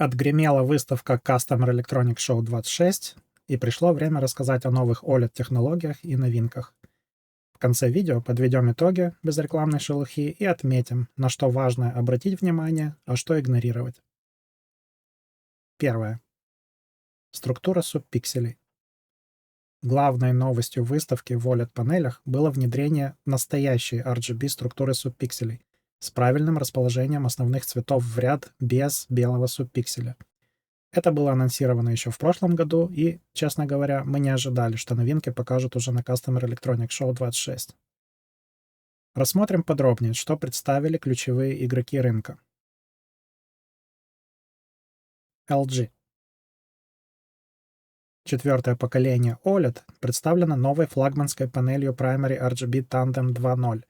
Отгремела выставка Customer Electronics Show 26, и пришло время рассказать о новых OLED-технологиях и новинках. В конце видео подведем итоги без рекламной шелухи и отметим, на что важно обратить внимание, а что игнорировать. Первое. Структура субпикселей. Главной новостью выставки в OLED-панелях было внедрение настоящей RGB структуры субпикселей с правильным расположением основных цветов в ряд без белого субпикселя. Это было анонсировано еще в прошлом году, и, честно говоря, мы не ожидали, что новинки покажут уже на Customer Electronics Show 26. Рассмотрим подробнее, что представили ключевые игроки рынка. LG. Четвертое поколение OLED представлено новой флагманской панелью Primary RGB Tandem 2.0.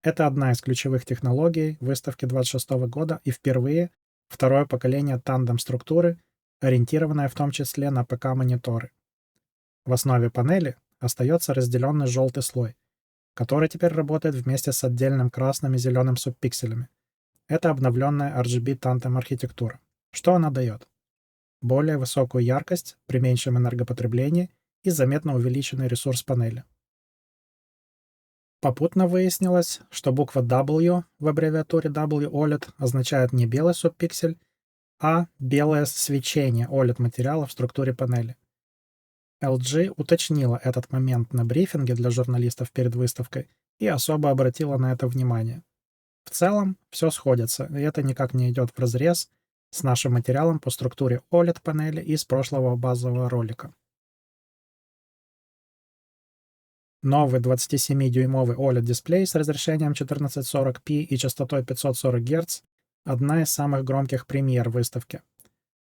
Это одна из ключевых технологий выставки 26 года и впервые второе поколение тандем-структуры, ориентированное в том числе на ПК-мониторы. В основе панели остается разделенный желтый слой, который теперь работает вместе с отдельным красным и зеленым субпикселями. Это обновленная RGB Tandem архитектура. Что она дает? Более высокую яркость при меньшем энергопотреблении и заметно увеличенный ресурс панели. Попутно выяснилось, что буква W в аббревиатуре WOLED означает не белый субпиксель, а белое свечение OLED-материала в структуре панели. LG уточнила этот момент на брифинге для журналистов перед выставкой и особо обратила на это внимание. В целом, все сходится, и это никак не идет вразрез с нашим материалом по структуре OLED-панели из прошлого базового ролика. Новый 27-дюймовый OLED-дисплей с разрешением 1440p и частотой 540 Гц – одна из самых громких премьер выставки.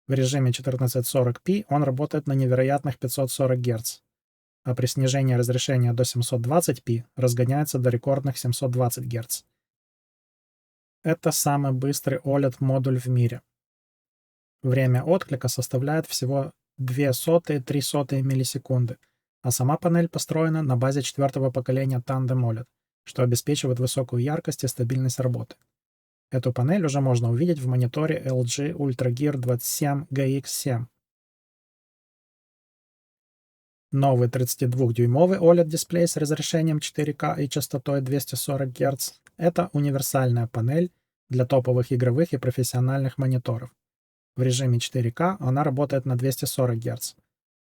В режиме 1440p он работает на невероятных 540 Гц, а при снижении разрешения до 720p разгоняется до рекордных 720 Гц. Это самый быстрый OLED-модуль в мире. Время отклика составляет всего 0,02–0,03 миллисекунды, а сама панель построена на базе четвертого поколения Tandem OLED, что обеспечивает высокую яркость и стабильность работы. Эту панель уже можно увидеть в мониторе LG UltraGear 27GX7. Новый 32-дюймовый OLED-дисплей с разрешением 4К и частотой 240 Гц – это универсальная панель для топовых игровых и профессиональных мониторов. В режиме 4К она работает на 240 Гц,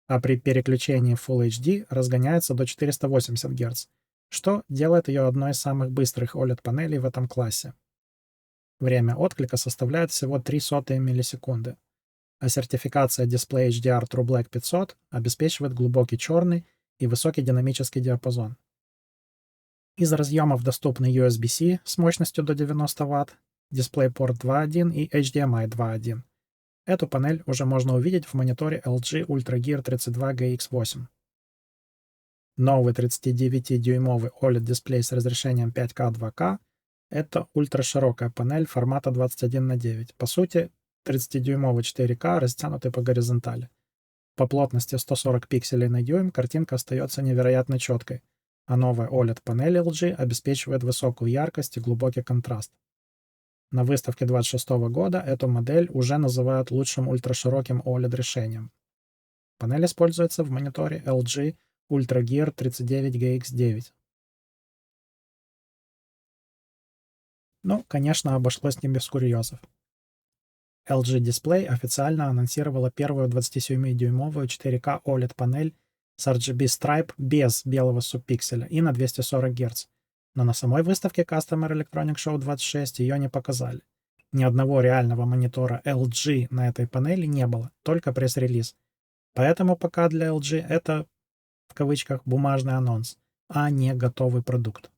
а при переключении в Full HD разгоняется до 480 Гц, что делает ее одной из самых быстрых OLED-панелей в этом классе. Время отклика составляет всего 0,03 миллисекунды, а сертификация Display HDR TrueBlack 500 обеспечивает глубокий черный и высокий динамический диапазон. Из разъемов доступны USB-C с мощностью до 90 Вт, DisplayPort 2.1 и HDMI 2.1. Эту панель уже можно увидеть в мониторе LG UltraGear 32GX8. Новый 39-дюймовый OLED-дисплей с разрешением 5К 2К – это ультраширокая панель формата 21:9. По сути, 30-дюймовый 4К, растянутый по горизонтали. По плотности 140 пикселей на дюйм картинка остается невероятно четкой, а новая OLED-панель LG обеспечивает высокую яркость и глубокий контраст. На выставке 26 года эту модель уже называют лучшим ультрашироким OLED-решением. Панель используется в мониторе LG UltraGear 39GX9. Ну, конечно, обошлось не без курьезов. LG Display официально анонсировала первую 27-дюймовую 4К OLED-панель с RGB Stripe без белого субпикселя и на 240 Гц. Но на самой выставке Customer Electronics Show 26 ее не показали. Ни одного реального монитора LG на этой панели не было, только пресс-релиз. Поэтому пока для LG это, в кавычках, бумажный анонс, а не готовый продукт.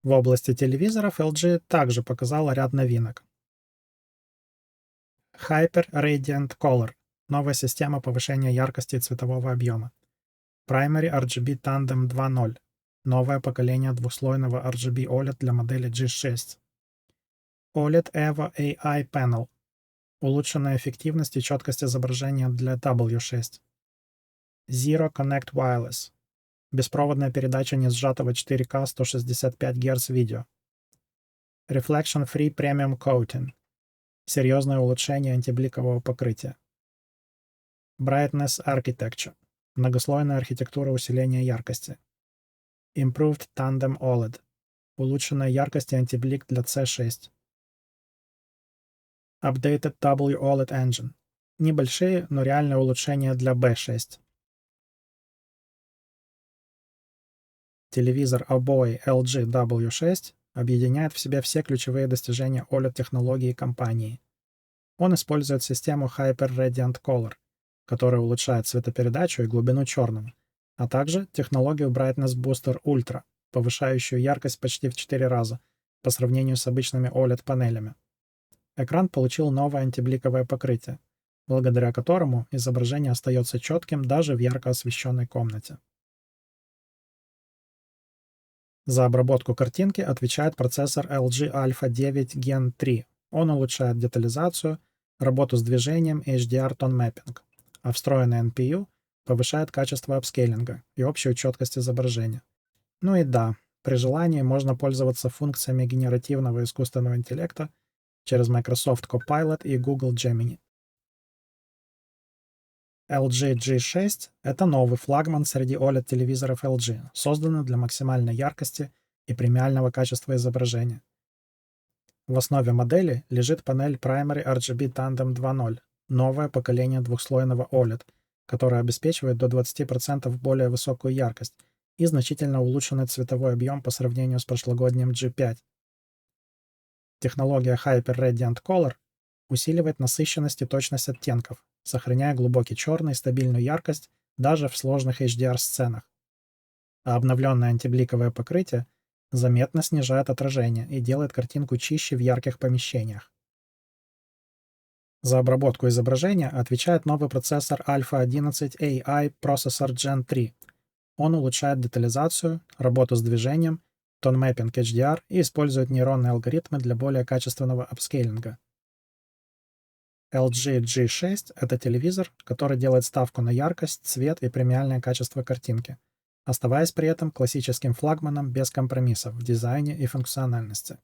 В области телевизоров LG также показала ряд новинок. Hyper Radiant Color – новая система повышения яркости и цветового объема. Primary RGB Tandem 2.0 – новое поколение двухслойного RGB OLED для модели G6. OLED EVO AI Panel – улучшенная эффективность и четкость изображения для W6. Zero Connect Wireless – беспроводная передача несжатого 4К 165 Гц видео. Reflection Free Premium Coating Серьезное улучшение антибликового покрытия. Brightness Architecture. Многослойная архитектура усиления яркости. Improved Tandem OLED. Улучшенная яркость и антиблик для C6. Updated WOLED Engine. Небольшие, но реальные улучшения для B6. Телевизор обои LG W6 объединяет в себе все ключевые достижения OLED-технологии компании. Он использует систему Hyper Radiant Color, которая улучшает цветопередачу и глубину черного, а также технологию Brightness Booster Ultra, повышающую яркость почти в 4 раза по сравнению с обычными OLED-панелями. Экран получил новое антибликовое покрытие, благодаря которому изображение остается четким даже в ярко освещенной комнате. За обработку картинки отвечает процессор LG Alpha 9 Gen 3. Он улучшает детализацию, работу с движением и HDR Tone Mapping, а встроенный NPU повышает качество апскейлинга и общую четкость изображения. Ну и да, при желании можно пользоваться функциями генеративного искусственного интеллекта через Microsoft Copilot и Google Gemini. LG G6 — это новый флагман среди OLED-телевизоров LG, созданный для максимальной яркости и премиального качества изображения. В основе модели лежит панель Primary RGB Tandem 2.0, новое поколение двухслойного OLED, которое обеспечивает до 20% более высокую яркость и значительно улучшенный цветовой объем по сравнению с прошлогодним G5. Технология Hyper Radiant Color усиливает насыщенность и точность оттенков, сохраняя глубокий черный и стабильную яркость даже в сложных HDR-сценах. А обновленное антибликовое покрытие заметно снижает отражение и делает картинку чище в ярких помещениях. За обработку изображения отвечает новый процессор Alpha 11 AI Processor Gen 3. Он улучшает детализацию, работу с движением, Tone Mapping HDR и использует нейронные алгоритмы для более качественного апскейлинга. LG G6 — это телевизор, который делает ставку на яркость, цвет и премиальное качество картинки, оставаясь при этом классическим флагманом без компромиссов в дизайне и функциональности.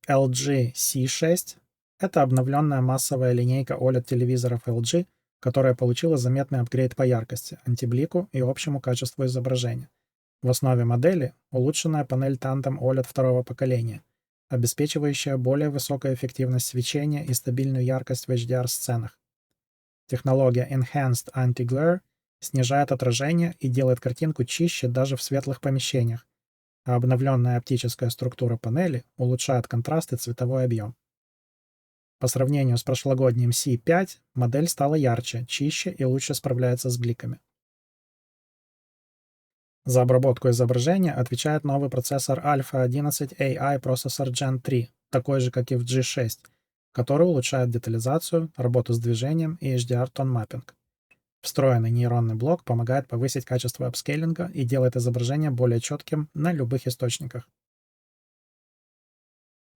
LG C6 — это обновленная массовая линейка OLED-телевизоров LG, которая получила заметный апгрейд по яркости, антиблику и общему качеству изображения. В основе модели улучшенная панель Tandem OLED второго поколения, обеспечивающая более высокую эффективность свечения и стабильную яркость в HDR-сценах. Технология Enhanced Anti-Glare снижает отражение и делает картинку чище даже в светлых помещениях, а обновленная оптическая структура панели улучшает контраст и цветовой объем. По сравнению с прошлогодним C5, модель стала ярче, чище и лучше справляется с бликами. За обработку изображения отвечает новый процессор Alpha 11 AI Processor Gen 3, такой же, как и в G6, который улучшает детализацию, работу с движением и HDR Tone Mapping. Встроенный нейронный блок помогает повысить качество апскейлинга и делает изображение более четким на любых источниках.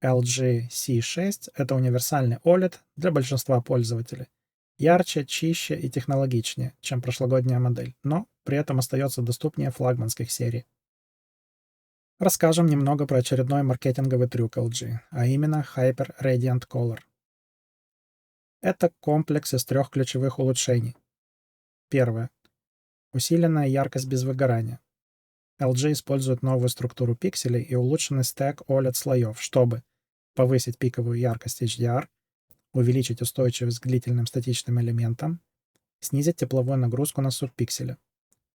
LG C6 — это универсальный OLED для большинства пользователей. Ярче, чище и технологичнее, чем прошлогодняя модель, но при этом остается доступнее флагманских серий. Расскажем немного про очередной маркетинговый трюк LG, а именно Hyper Radiant Color. Это комплекс из 3 ключевых улучшений. Первое. Усиленная яркость без выгорания. LG использует новую структуру пикселей и улучшенный стэк OLED-слоев, чтобы повысить пиковую яркость HDR, увеличить устойчивость к длительным статичным элементам, снизить тепловую нагрузку на субпикселе.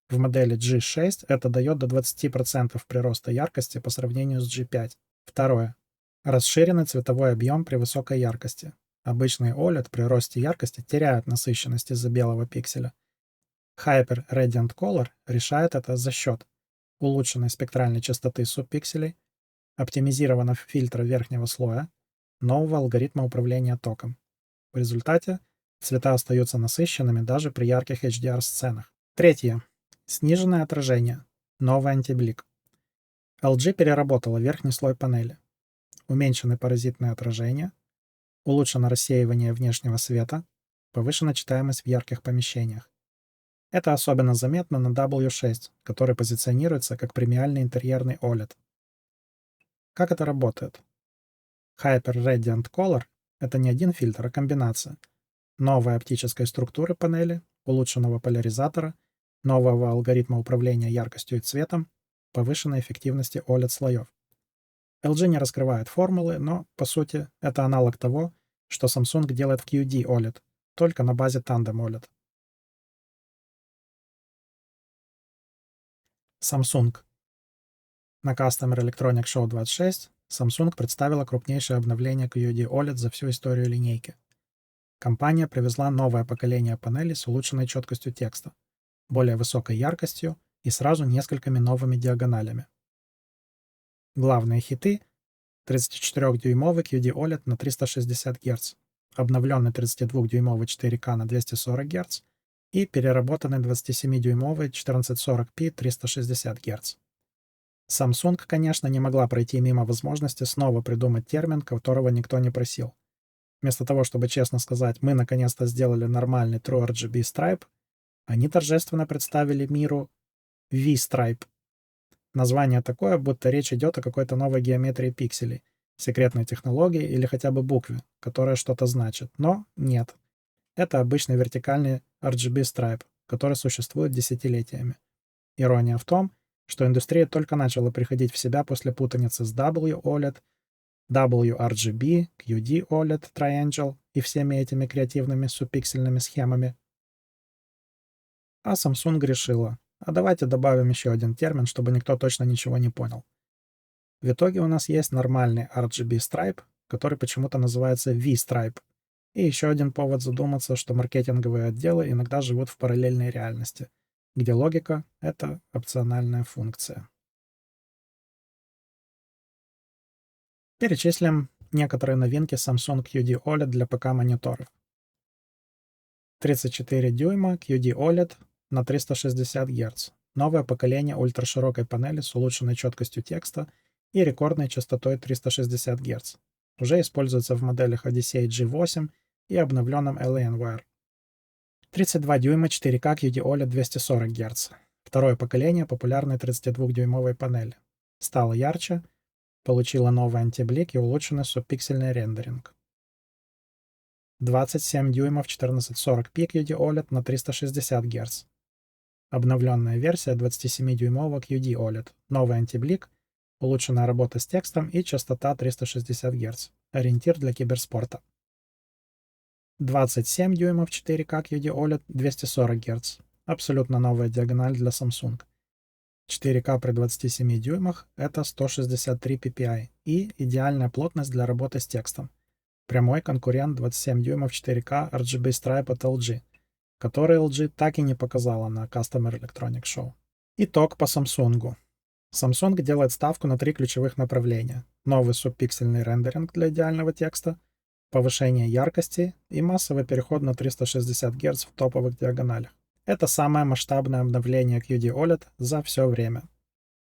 В модели G6 это дает до 20% прироста яркости по сравнению с G5. Второе. Расширенный цветовой объем при высокой яркости. Обычный OLED при росте яркости теряет насыщенность из-за белого пикселя. Hyper Radiant Color решает это за счет улучшенной спектральной частоты субпикселей, оптимизированного фильтра верхнего слоя, нового алгоритма управления током. В результате цвета остаются насыщенными даже при ярких HDR-сценах. Третье. Сниженное отражение. Новый антиблик. LG переработала верхний слой панели. Уменьшены паразитные отражения, улучшено рассеивание внешнего света, повышена читаемость в ярких помещениях. Это особенно заметно на W6, который позиционируется как премиальный интерьерный OLED. Как это работает? Hyper Radiant Color — это не один фильтр, а комбинация новой оптической структуры панели, улучшенного поляризатора, нового алгоритма управления яркостью и цветом, повышенной эффективности OLED-слоев. LG не раскрывает формулы, но, по сути, это аналог того, что Samsung делает в QD OLED, только на базе Tandem OLED. Samsung. На Customer Electronics Show 26 Samsung представила крупнейшее обновление QD OLED за всю историю линейки. Компания привезла новое поколение панелей с улучшенной четкостью текста, более высокой яркостью и сразу несколькими новыми диагоналями. Главные хиты — 34-дюймовый QD OLED на 360 Гц, обновленный 32-дюймовый 4К на 240 Гц и переработанный 27-дюймовый 1440p 360 Гц. Samsung, конечно, не могла пройти мимо возможности снова придумать термин, которого никто не просил. Вместо того, чтобы честно сказать, мы наконец-то сделали нормальный True RGB Stripe, они торжественно представили миру V-Stripe. Название такое, будто речь идет о какой-то новой геометрии пикселей, секретной технологии или хотя бы букве, которая что-то значит. Но нет. Это обычный вертикальный RGB Stripe, который существует десятилетиями. Ирония в том, что индустрия только начала приходить в себя после путаницы с W-OLED, WRGB, QD OLED, Triangle и всеми этими креативными субпиксельными схемами. А Samsung решила, а давайте добавим еще один термин, чтобы никто точно ничего не понял. В итоге у нас есть нормальный RGB Stripe, который почему-то называется V-Stripe. И еще один повод задуматься, что маркетинговые отделы иногда живут в параллельной реальности, где логика — это опциональная функция. Перечислим некоторые новинки Samsung QD OLED для ПК-мониторов. 34 дюйма QD OLED на 360 Гц. Новое поколение ультраширокой панели с улучшенной четкостью текста и рекордной частотой 360 Гц. Уже используется в моделях Odyssey G8 и обновленном Alienware. 32 дюйма 4К QD OLED 240 Гц. Второе поколение популярной 32-дюймовой панели. Стало ярче, получила новый антиблик и улучшенный субпиксельный рендеринг. 27 дюймов 1440p QD OLED на 360 Гц. Обновленная версия 27-дюймового QD OLED. Новый антиблик, улучшенная работа с текстом и частота 360 Гц. Ориентир для киберспорта. 27 дюймов 4К QD OLED 240 Гц. Абсолютно новая диагональ для Samsung. 4К при 27 дюймах — это 163 ppi и идеальная плотность для работы с текстом. Прямой конкурент 27 дюймов 4К RGB Stripe от LG, который LG так и не показала на Customer Electronics Show. Итог по Samsung. Samsung делает ставку на 3 ключевых направления: новый субпиксельный рендеринг для идеального текста, повышение яркости и массовый переход на 360 Гц в топовых диагоналях. Это самое масштабное обновление QD OLED за все время.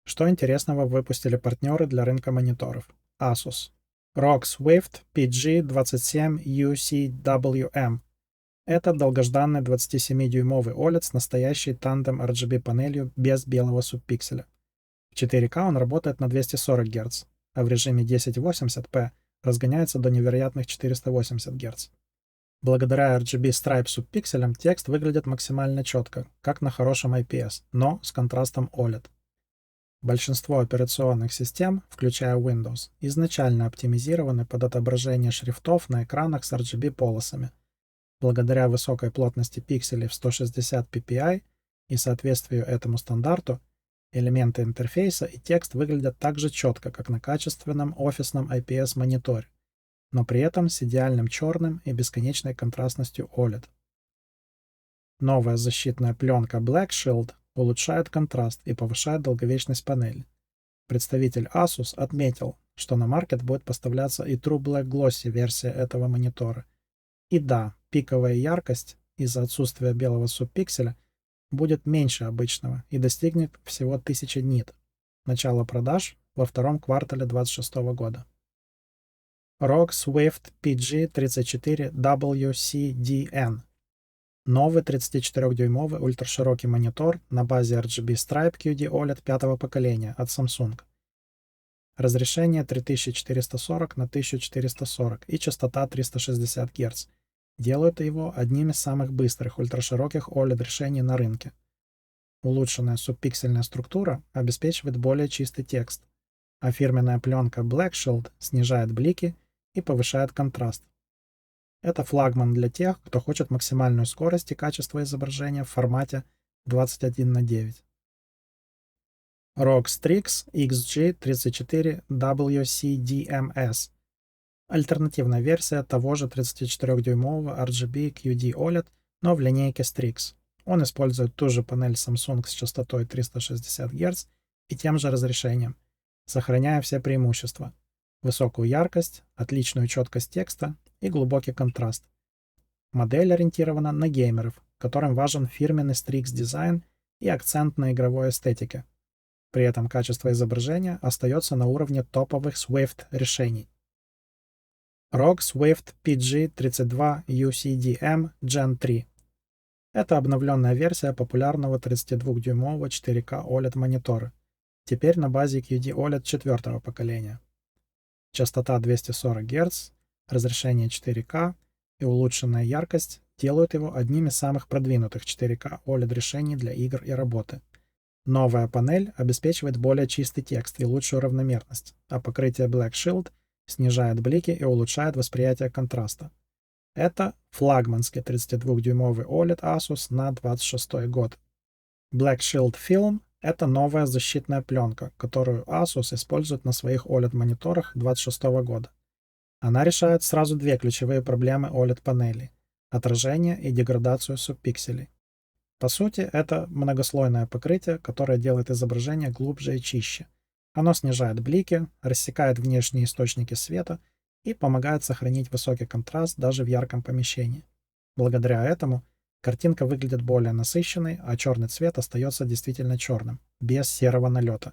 Что интересного выпустили партнеры для рынка мониторов? Asus. ROG Swift PG27UCWM. Это долгожданный 27-дюймовый OLED с настоящей тандем RGB панелью без белого субпикселя. В 4К он работает на 240 Гц, а в режиме 1080p разгоняется до невероятных 480 Гц. Благодаря RGB Stripe субпикселям текст выглядит максимально четко, как на хорошем IPS, но с контрастом OLED. Большинство операционных систем, включая Windows, изначально оптимизированы под отображение шрифтов на экранах с RGB-полосами. Благодаря высокой плотности пикселей в 160 ppi и соответствию этому стандарту, элементы интерфейса и текст выглядят так же четко, как на качественном офисном IPS-мониторе, но при этом с идеальным черным и бесконечной контрастностью OLED. Новая защитная пленка Black Shield улучшает контраст и повышает долговечность панели. Представитель Asus отметил, что на маркет будет поставляться и True Black Glossy версия этого монитора. И да, пиковая яркость из-за отсутствия белого субпикселя будет меньше обычного и достигнет всего 1000 нит. Начало продаж во втором квартале 2026 года. ROG Swift PG34WCDN. Новый 34-дюймовый ультраширокий монитор на базе RGB Stripe QD OLED пятого поколения от Samsung. разрешение 3440 на 1440 и частота 360 Гц делают его одним из самых быстрых ультрашироких OLED-решений на рынке. Улучшенная субпиксельная структура обеспечивает более чистый текст, а фирменная пленка Black Shield снижает блики и повышает контраст. Это флагман для тех, кто хочет максимальную скорость и качество изображения в формате 21:9. ROG Strix XG34WCDMS – альтернативная версия того же 34-дюймового RGB QD OLED, но в линейке Strix. Он использует ту же панель Samsung с частотой 360 Гц и тем же разрешением, сохраняя все преимущества: высокую яркость, отличную четкость текста и глубокий контраст. Модель ориентирована на геймеров, которым важен фирменный Strix дизайн и акцент на игровой эстетике. При этом качество изображения остается на уровне топовых Swift решений. ROG Swift PG32 UCDM Gen 3. Это обновленная версия популярного 32-дюймового 4К OLED монитора, теперь на базе QD OLED 4-го поколения. Частота 240 Гц, разрешение 4К и улучшенная яркость делают его одним из самых продвинутых 4К OLED решений для игр и работы. Новая панель обеспечивает более чистый текст и лучшую равномерность, а покрытие Black Shield снижает блики и улучшает восприятие контраста. Это флагманский 32-дюймовый OLED Asus на 26 год. Black Shield Film — это новая защитная пленка, которую Asus использует на своих OLED-мониторах 26 года. Она решает сразу две ключевые проблемы OLED-панелей — отражение и деградацию субпикселей. По сути, это многослойное покрытие, которое делает изображение глубже и чище. Оно снижает блики, рассекает внешние источники света и помогает сохранить высокий контраст даже в ярком помещении. Благодаря этому картинка выглядит более насыщенной, а черный цвет остается действительно черным, без серого налета,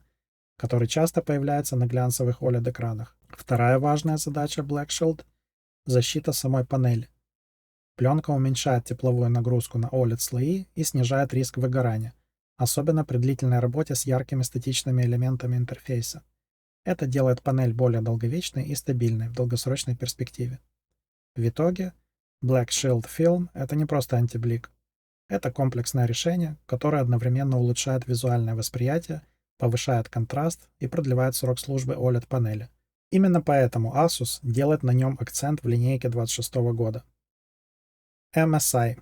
который часто появляется на глянцевых OLED-экранах. Вторая важная задача Black Shield — защита самой панели. Пленка уменьшает тепловую нагрузку на OLED-слои и снижает риск выгорания, особенно при длительной работе с яркими статичными элементами интерфейса. Это делает панель более долговечной и стабильной в долгосрочной перспективе. В итоге, Black Shield Film — это не просто антиблик. Это комплексное решение, которое одновременно улучшает визуальное восприятие, повышает контраст и продлевает срок службы OLED-панели. Именно поэтому Asus делает на нем акцент в линейке 26 года. MSI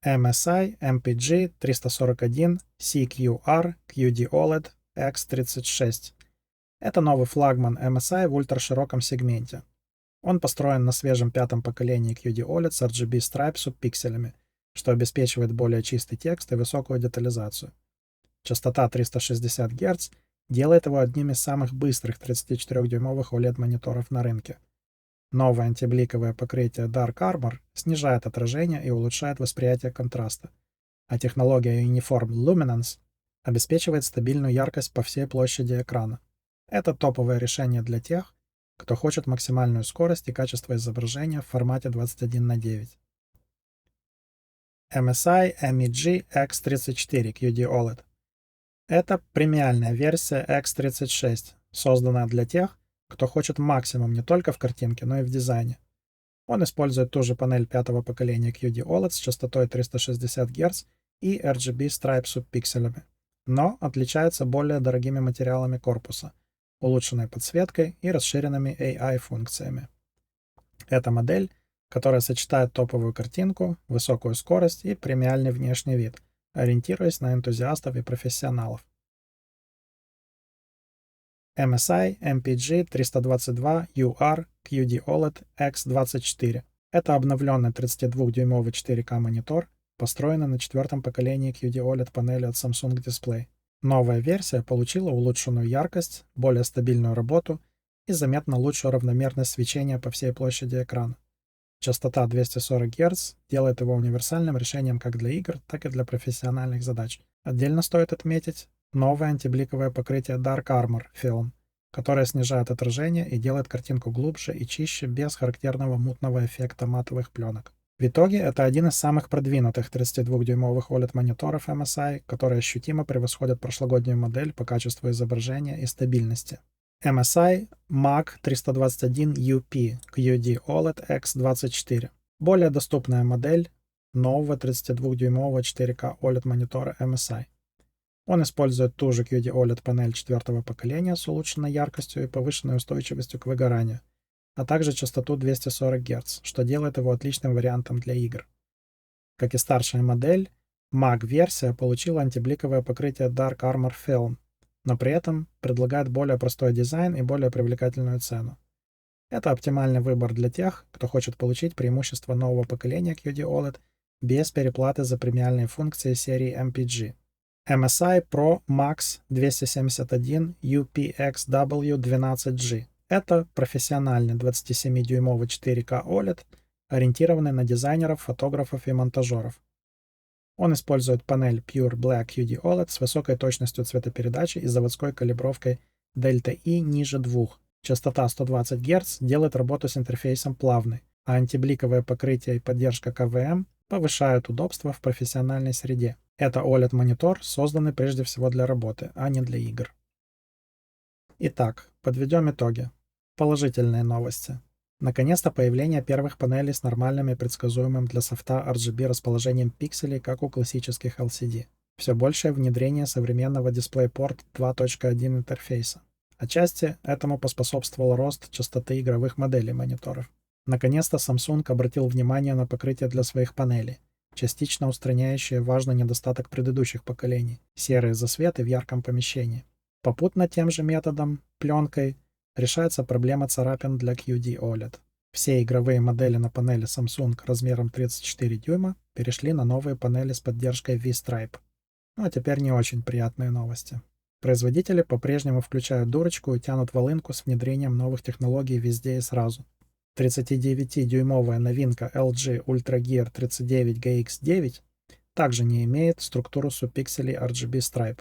MPG 341 CQR QD OLED X36. Это новый флагман MSI в ультрашироком сегменте. Он построен на свежем пятом поколении QD OLED с RGB Stripe субпикселями, что обеспечивает более чистый текст и высокую детализацию. Частота 360 Гц делает его одним из самых быстрых 34-дюймовых OLED-мониторов на рынке. Новое антибликовое покрытие Dark Armor снижает отражение и улучшает восприятие контраста, а технология Uniform Luminance обеспечивает стабильную яркость по всей площади экрана. Это топовое решение для тех, кто хочет максимальную скорость и качество изображения в формате 21:9. MSI MEG X34 QD OLED. Это премиальная версия X36, созданная для тех, кто хочет максимум не только в картинке, но и в дизайне. Он использует ту же панель пятого поколения QD OLED с частотой 360 Гц и RGB Stripe субпикселями, но отличается более дорогими материалами корпуса, улучшенной подсветкой и расширенными AI-функциями. Это модель, которая сочетает топовую картинку, высокую скорость и премиальный внешний вид, ориентируясь на энтузиастов и профессионалов. MSI MPG 322 UR QD OLED X24. Это обновленный 32-дюймовый 4К монитор, построенный на четвертом поколении QD OLED панели от Samsung Display. Новая версия получила улучшенную яркость, более стабильную работу и заметно лучшую равномерность свечения по всей площади экрана. Частота 240 Гц делает его универсальным решением как для игр, так и для профессиональных задач. Отдельно стоит отметить новое антибликовое покрытие Dark Armor Film, которое снижает отражение и делает картинку глубже и чище без характерного мутного эффекта матовых пленок. В итоге это один из самых продвинутых 32-дюймовых OLED-мониторов MSI, которые ощутимо превосходят прошлогоднюю модель по качеству изображения и стабильности. MSI MAG321UP QD OLED X24. Более доступная модель нового 32-дюймового 4К OLED-монитора MSI. Он использует ту же QD OLED панель четвертого поколения с улучшенной яркостью и повышенной устойчивостью к выгоранию, а также частоту 240 Гц, что делает его отличным вариантом для игр. Как и старшая модель, MAG-версия получила антибликовое покрытие Dark Armor Film, но при этом предлагает более простой дизайн и более привлекательную цену. Это оптимальный выбор для тех, кто хочет получить преимущество нового поколения QD OLED без переплаты за премиальные функции серии MPG. MSI Pro Max 271 UPXW12G. Это профессиональный 27-дюймовый 4К OLED, ориентированный на дизайнеров, фотографов и монтажеров. Он использует панель Pure Black QD OLED с высокой точностью цветопередачи и заводской калибровкой Delta E ниже 2. Частота 120 Гц делает работу с интерфейсом плавной, а антибликовое покрытие и поддержка КВМ повышают удобство в профессиональной среде. Это OLED-монитор, созданный прежде всего для работы, а не для игр. Итак, подведем итоги. Положительные новости. Наконец-то появление первых панелей с нормальным и предсказуемым для софта RGB расположением пикселей, как у классических LCD. Все большее внедрение современного DisplayPort 2.1 интерфейса. Отчасти этому поспособствовал рост частоты игровых моделей мониторов. Наконец-то Samsung обратил внимание на покрытие для своих панелей, частично устраняющее важный недостаток предыдущих поколений – серые засветы в ярком помещении. Попутно тем же методом, пленкой, решается проблема царапин для QD OLED. Все игровые модели на панели Samsung размером 34 дюйма перешли на новые панели с поддержкой V-Stripe. Ну а теперь не очень приятные новости. Производители по-прежнему включают дурочку и тянут волынку с внедрением новых технологий везде и сразу. 39-дюймовая новинка LG Ultra Gear 39GX9 также не имеет структуру субпикселей RGB Stripe.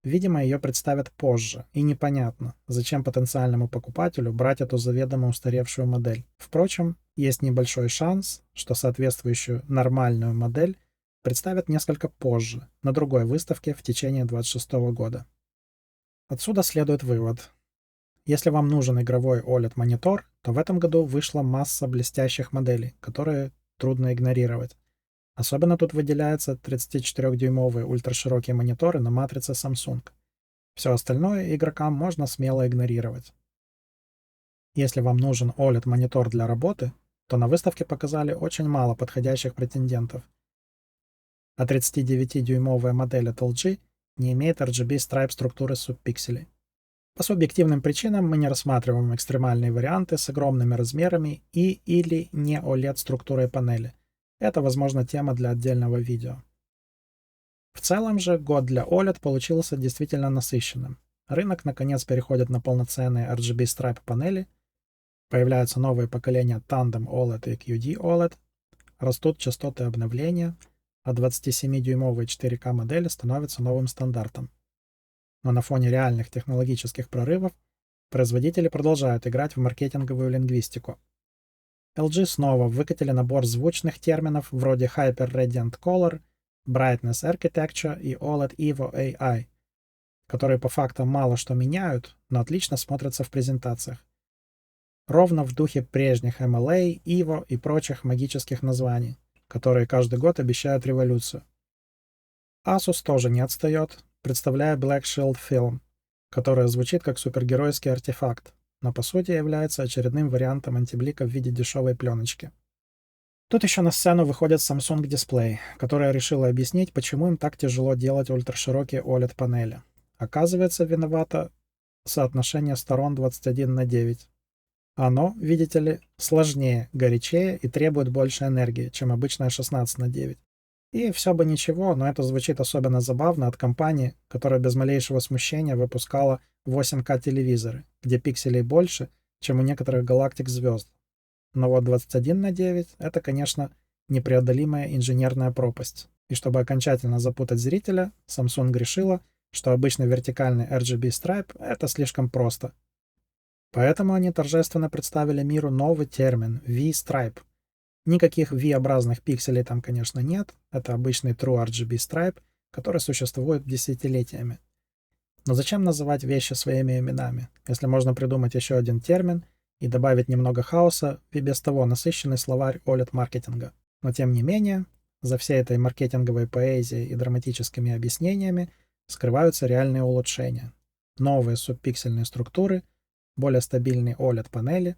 Видимо, ее представят позже, и непонятно, зачем потенциальному покупателю брать эту заведомо устаревшую модель. Впрочем, есть небольшой шанс, что соответствующую нормальную модель представят несколько позже, на другой выставке в течение 2026 года. Отсюда следует вывод. Если вам нужен игровой OLED-монитор, то в этом году вышла масса блестящих моделей, которые трудно игнорировать. Особенно тут выделяются 34-дюймовые ультраширокие мониторы на матрице Samsung. Все остальное игрокам можно смело игнорировать. Если вам нужен OLED-монитор для работы, то на выставке показали очень мало подходящих претендентов. А 39-дюймовая модель от LG не имеет RGB Stripe структуры субпикселей. По субъективным причинам мы не рассматриваем экстремальные варианты с огромными размерами и или не OLED-структурой панели. Это, возможно, тема для отдельного видео. В целом же год для OLED получился действительно насыщенным. Рынок наконец переходит на полноценные RGB Stripe панели, появляются новые поколения Tandem OLED и QD OLED, растут частоты обновления, а 27-дюймовые 4К модели становятся новым стандартом. Но на фоне реальных технологических прорывов производители продолжают играть в маркетинговую лингвистику. LG снова выкатили набор звучных терминов вроде Hyper Radiant Color, Brightness Architecture и OLED Evo AI, которые по факту мало что меняют, но отлично смотрятся в презентациях. Ровно в духе прежних MLA, Evo и прочих магических названий, которые каждый год обещают революцию. Asus тоже не отстает, представляя Black Shield Film, которая звучит как супергеройский артефакт, но по сути является очередным вариантом антиблика в виде дешевой пленочки. Тут еще на сцену выходит Samsung Display, которая решила объяснить, почему им так тяжело делать ультраширокие OLED-панели. Оказывается, виновато соотношение сторон 21:9. Оно, видите ли, сложнее, горячее и требует больше энергии, чем обычная 16:9. И все бы ничего, но это звучит особенно забавно от компании, которая без малейшего смущения выпускала 8К телевизоры, где пикселей больше, чем у некоторых галактик звезд. Но вот 21:9 — это, конечно, непреодолимая инженерная пропасть. И чтобы окончательно запутать зрителя, Samsung решила, что обычный вертикальный RGB Stripe — это слишком просто. Поэтому они торжественно представили миру новый термин V-Stripe, Никаких V-образных пикселей там, конечно, нет. Это обычный True RGB Stripe, который существует десятилетиями. Но зачем называть вещи своими именами, если можно придумать еще один термин и добавить немного хаоса в и без того насыщенный словарь OLED-маркетинга? Но тем не менее, за всей этой маркетинговой поэзией и драматическими объяснениями скрываются реальные улучшения. Новые субпиксельные структуры, более стабильные OLED-панели,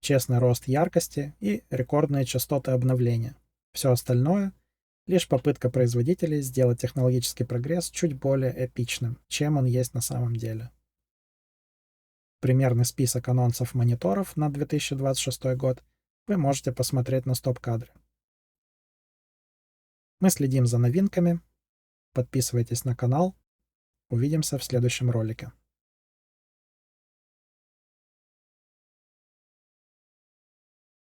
честный рост яркости и рекордные частоты обновления. Все остальное — лишь попытка производителей сделать технологический прогресс чуть более эпичным, чем он есть на самом деле. Примерный список анонсов мониторов на 2026 год вы можете посмотреть на стоп-кадре. Мы следим за новинками. Подписывайтесь на канал. Увидимся в следующем ролике.